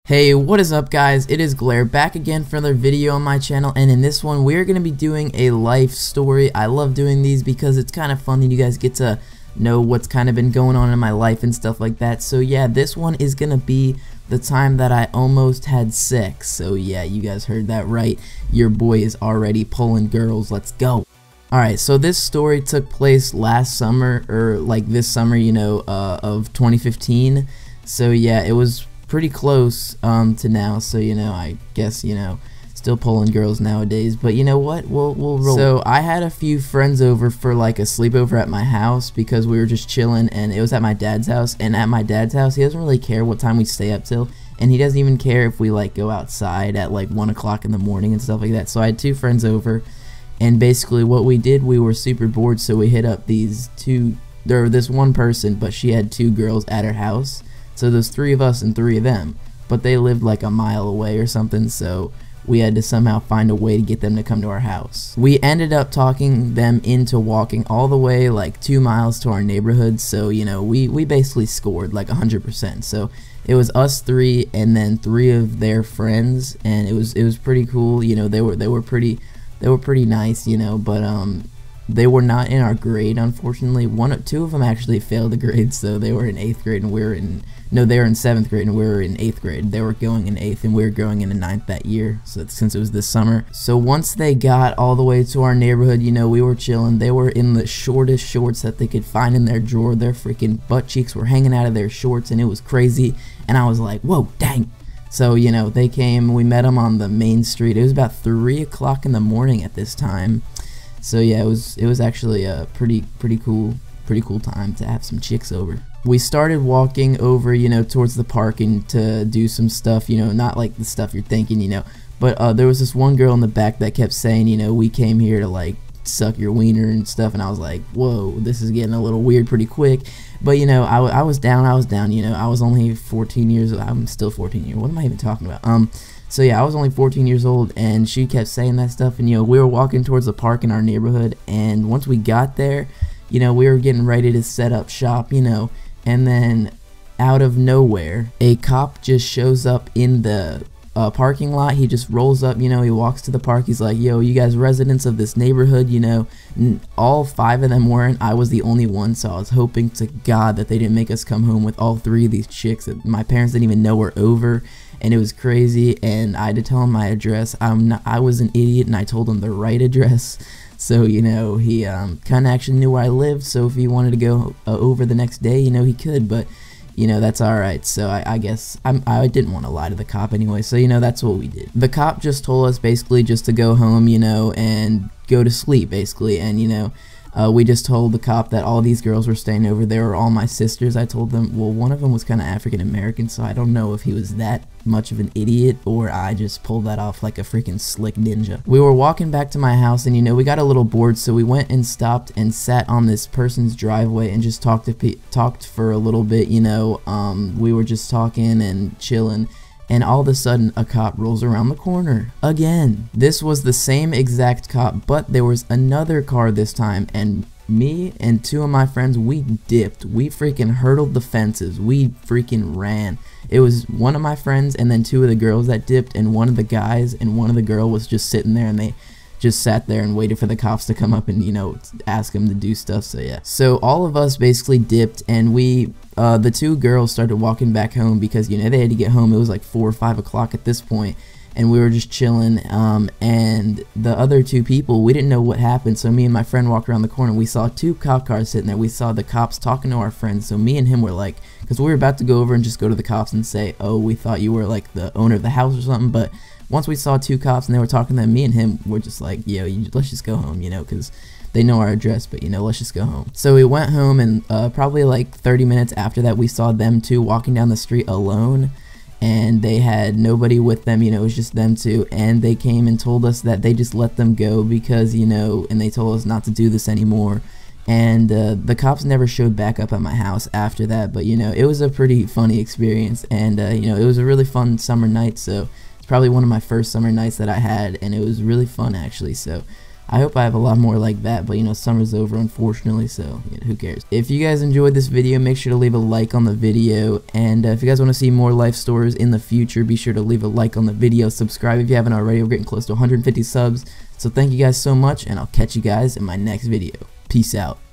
Hey, what is up guys? It is Glare back again for another video on my channel, and in this one we're going to be doing a life story. I love doing these because it's kind of fun and you guys get to know what's kind of been going on in my life and stuff like that. So yeah, this one is going to be the time that I almost had sex. So yeah, you guys heard that right. Your boy is already pulling girls. Let's go. Alright, so this story took place last summer, or like this summer, you know, of 2015. So yeah, it was pretty close to now, so you know, I guess, you know, still pulling girls nowadays, but you know what, we'll roll. So I had a few friends over for like a sleepover at my house because we were just chilling, and it was at my dad's house, and at my dad's house he doesn't really care what time we stay up till, and he doesn't even care if we like go outside at like 1 o'clock in the morning and stuff like that. So I had two friends over, and basically what we did, we were super bored, so we hit up this one person, but she had two girls at her house. So there's three of us and three of them, but they lived like a mile away or something, so we had to somehow find a way to get them to come to our house. We ended up talking them into walking all the way like 2 miles to our neighborhood, so you know, we basically scored like 100%. So it was us three and then three of their friends, and it was pretty cool. You know, they were pretty nice, you know, but they were not in our grade, unfortunately. Two of them actually failed the grade, so they were in 8th grade and we were in, no, they were in 7th grade and we were in 8th grade. They were going in 8th and we were going into 9th that year, so since it was this summer. So once they got all the way to our neighborhood, you know, we were chilling. They were in the shortest shorts that they could find in their drawer. Their freaking butt cheeks were hanging out of their shorts, and it was crazy. And I was like, whoa, dang. So, you know, they came, we met them on the main street. It was about 3 o'clock in the morning at this time. So yeah, it was actually a pretty cool time to have some chicks over. We started walking over, you know, towards the park and to do some stuff, you know, not like the stuff you're thinking, you know, but there was this one girl in the back that kept saying, you know, we came here to like suck your wiener and stuff, and I was like, whoa, this is getting a little weird pretty quick. But you know, I was down, you know, I was only 14 years old. I'm still 14 years old. What am I even talking about? So yeah, I was only 14 years old, and she kept saying that stuff, and you know, we were walking towards the park in our neighborhood, and once we got there, you know, we were getting ready to set up shop, you know, and then out of nowhere, a cop just shows up in the parking lot. He just rolls up, you know, he walks to the park, he's like, yo, you guys residents of this neighborhood, you know, all 5 of them weren't, I was the only one, so I was hoping to God that they didn't make us come home with all 3 of these chicks that my parents didn't even know were over. And it was crazy, and I had to tell him my address. I was an idiot, and I told him the right address. So, you know, he kind of actually knew where I lived, so if he wanted to go over the next day, you know, he could, but, you know, that's alright. So I guess I didn't want to lie to the cop anyway, so, you know, that's what we did. The cop just told us basically just to go home, you know, and go to sleep, basically, and, you know, we just told the cop that all these girls were staying over. They were all my sisters. I told them, well, one of them was kind of African American, so I don't know if he was that much of an idiot or I just pulled that off like a freaking slick ninja. We were walking back to my house, and you know, we got a little bored, so we went and stopped and sat on this person's driveway and just talked for a little bit, you know. We were just talking and chilling, and all of a sudden a cop rolls around the corner again. This was the same exact cop, but there was another car this time, and me and 2 of my friends, we dipped. We freaking hurdled the fences. We freaking ran. It was one of my friends and then 2 of the girls that dipped, and one of the guys and one of the girl was just sitting there, and they just sat there and waited for the cops to come up and, you know, ask them to do stuff. So yeah, so all of us basically dipped, and we the 2 girls started walking back home because, you know, they had to get home. It was like 4 or 5 o'clock at this point, and we were just chilling, and the other 2 people, we didn't know what happened, so me and my friend walked around the corner. We saw 2 cop cars sitting there. We saw the cops talking to our friends, so me and him were like, because we were about to go over and just go to the cops and say, oh, we thought you were like the owner of the house or something, but once we saw 2 cops and they were talking to them, me and him were just like, yo, let's just go home, you know, because they know our address, but you know, let's just go home. So we went home, and probably like 30 minutes after that, we saw them 2 walking down the street alone, and they had nobody with them, you know, it was just them 2, and they came and told us that they just let them go because, you know, and they told us not to do this anymore. And the cops never showed back up at my house after that, but you know, it was a pretty funny experience, and you know, it was a really fun summer night, so it's probably one of my first summer nights that I had, and it was really fun actually. So I hope I have a lot more like that, but you know, summer's over unfortunately, so you know, who cares. If you guys enjoyed this video, make sure to leave a like on the video, and if you guys want to see more life stories in the future, be sure to leave a like on the video, subscribe if you haven't already. We're getting close to 150 subs, so thank you guys so much, and I'll catch you guys in my next video. Peace out.